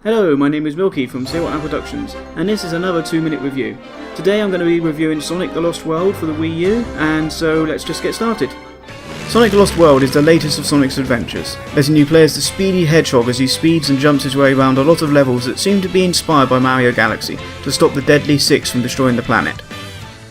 Hello, my name is Milky from Say What Now Productions, and this is another 2-minute review. Today I'm going to be reviewing Sonic the Lost World for the Wii U, and so let's just get started. Sonic the Lost World is the latest of Sonic's adventures, letting you play as the speedy hedgehog as he speeds and jumps his way around a lot of levels that seem to be inspired by Mario Galaxy to stop the Deadly Six from destroying the planet.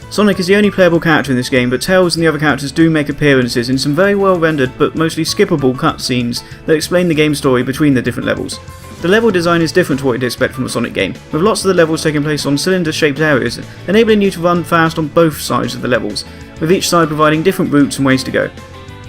Sonic is the only playable character in this game, but Tails and the other characters do make appearances in some very well rendered but mostly skippable cutscenes that explain the game's story between the different levels. The level design is different to what you'd expect from a Sonic game, with lots of the levels taking place on cylinder-shaped areas, enabling you to run fast on both sides of the levels, with each side providing different routes and ways to go.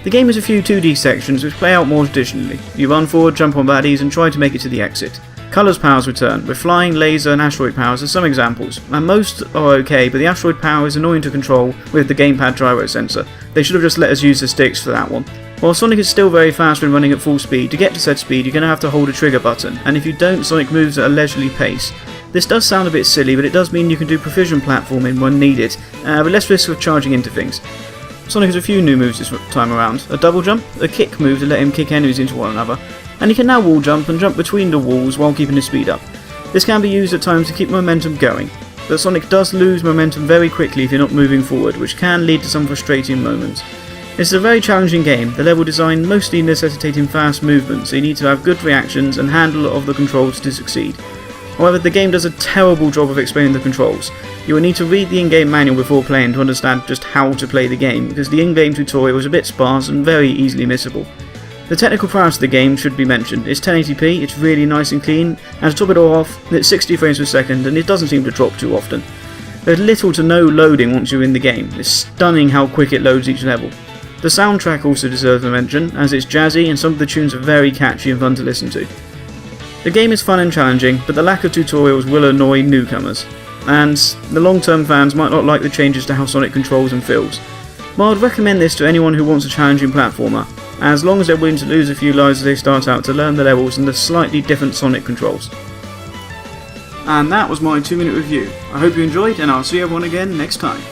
The game has a few 2D sections which play out more traditionally. You run forward, jump on baddies, and try to make it to the exit. Colours powers return, with flying, laser and asteroid powers as some examples, and most are okay, but the asteroid power is annoying to control with the gamepad gyro sensor. They should have just let us use the sticks for that one. While Sonic is still very fast when running at full speed, to get to said speed you're going to have to hold a trigger button, and if you don't, Sonic moves at a leisurely pace. This does sound a bit silly, but it does mean you can do precision platforming when needed, with less risk of charging into things. Sonic has a few new moves this time around: a double jump, a kick move to let him kick enemies into one another, and he can now wall jump and jump between the walls while keeping his speed up. This can be used at times to keep momentum going, but Sonic does lose momentum very quickly if you're not moving forward, which can lead to some frustrating moments. This is a very challenging game, the level design mostly necessitating fast movement, so you need to have good reactions and handle of the controls to succeed. However, the game does a terrible job of explaining the controls. You will need to read the in-game manual before playing to understand just how to play the game, because the in-game tutorial is a bit sparse and very easily missable. The technical prowess of the game should be mentioned. It's 1080p, it's really nice and clean, and to top it all off, it's 60 frames per second and it doesn't seem to drop too often. There's little to no loading once you're in the game. It's stunning how quick it loads each level. The soundtrack also deserves a mention, as it's jazzy and some of the tunes are very catchy and fun to listen to. The game is fun and challenging, but the lack of tutorials will annoy newcomers, and the long-term fans might not like the changes to how Sonic controls and feels. But I'd recommend this to anyone who wants a challenging platformer, as long as they're willing to lose a few lives as they start out to learn the levels and the slightly different Sonic controls. And that was my 2-minute review. I hope you enjoyed, and I'll see everyone again next time.